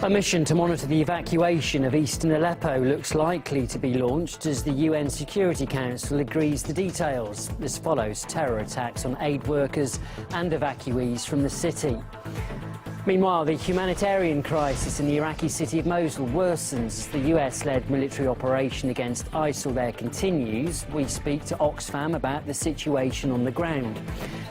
A mission to monitor the evacuation of eastern Aleppo looks likely to be launched as the UN Security Council agrees the details. This follows terror attacks on aid workers and evacuees from the city. Meanwhile, the humanitarian crisis in the Iraqi city of Mosul worsens as the US-led military operation against ISIL there continues. We speak to Oxfam about the situation on the ground.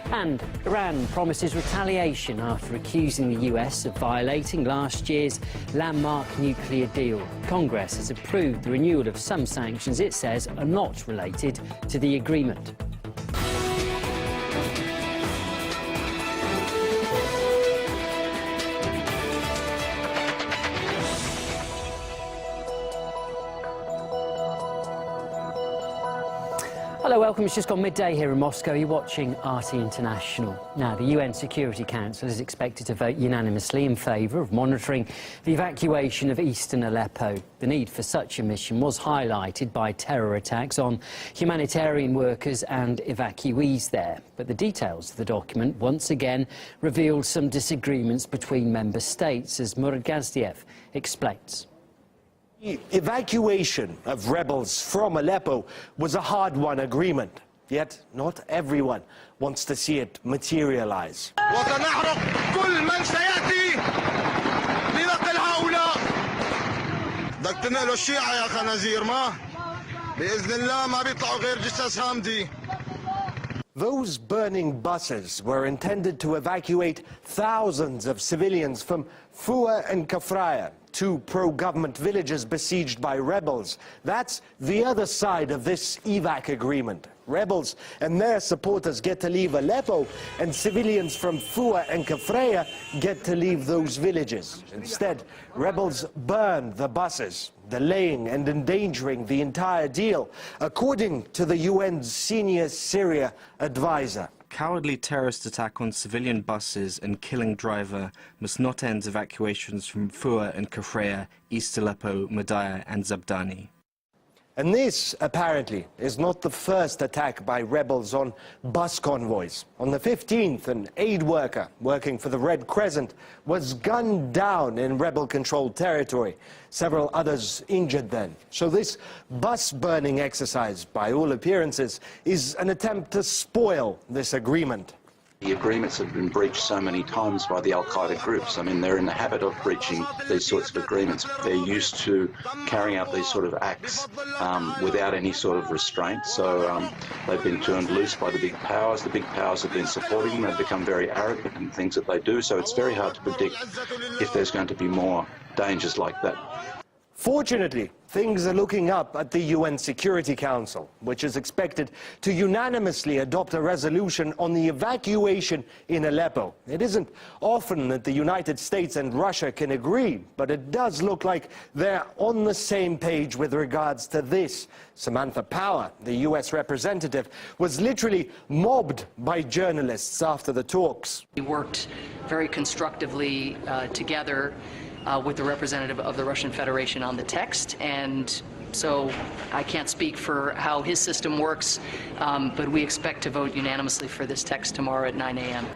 And Iran promises retaliation after accusing the US of violating last year's landmark nuclear deal. Congress has approved the renewal of some sanctions it says are not related to the agreement. Hello, welcome. It's just gone midday here in Moscow. You're watching RT International. Now, the UN Security Council is expected to vote unanimously in favour of monitoring the evacuation of eastern Aleppo. The need for such a mission was highlighted by terror attacks on humanitarian workers and evacuees there. But the details of the document once again revealed some disagreements between member states, as Murad Gazdiev explains. The evacuation of rebels from Aleppo was a hard-won agreement, yet not everyone wants to see it materialize. Those burning buses were intended to evacuate thousands of civilians from Fua and Kafraya, two pro-government villages besieged by rebels. That's the other side of this evac agreement. Rebels and their supporters get to leave Aleppo, and civilians from Fua and Kafraya get to leave those villages. Instead, rebels burn the buses, delaying and endangering the entire deal, according to the UN's senior Syria advisor. Cowardly terrorist attack on civilian buses and killing driver must not end evacuations from Fua and Kafraya, East Aleppo, Madaya and Zabdani. And this, apparently, is not the first attack by rebels on bus convoys. On the 15th, an aid worker working for the Red Crescent was gunned down in rebel-controlled territory. Several others injured then. So this bus-burning exercise, by all appearances, is an attempt to spoil this agreement. The agreements have been breached so many times by the al-Qaeda groups. I mean, they're in the habit of breaching these sorts of agreements. They're used to carrying out these sort of acts without any sort of restraint. So they've been turned loose by the big powers. The big powers have been supporting them. They've become very arrogant in things that they do. So it's very hard to predict if there's going to be more dangers like that. Fortunately, things are looking up at the UN Security Council, which is expected to unanimously adopt a resolution on the evacuation in Aleppo. It isn't often that the United States and Russia can agree, but it does look like they're on the same page with regards to this. Samantha Power, the US representative, was literally mobbed by journalists after the talks. We worked very constructively together with the representative of the Russian Federation on the text, and so I can't speak for how his system works, but we expect to vote unanimously for this text tomorrow at 9 a.m.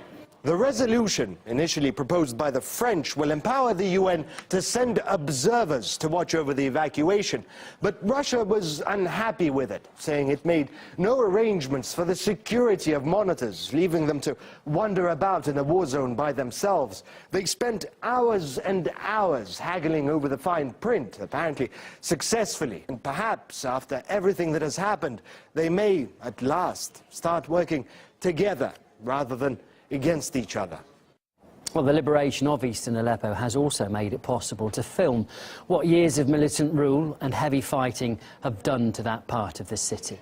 The resolution, initially proposed by the French, will empower the UN to send observers to watch over the evacuation. But Russia was unhappy with it, saying it made no arrangements for the security of monitors, leaving them to wander about in a war zone by themselves. They spent hours and hours haggling over the fine print, apparently successfully. And perhaps, after everything that has happened, they may, at last, start working together rather than against each other. Well, the liberation of eastern Aleppo has also made it possible to film what years of militant rule and heavy fighting have done to that part of the city.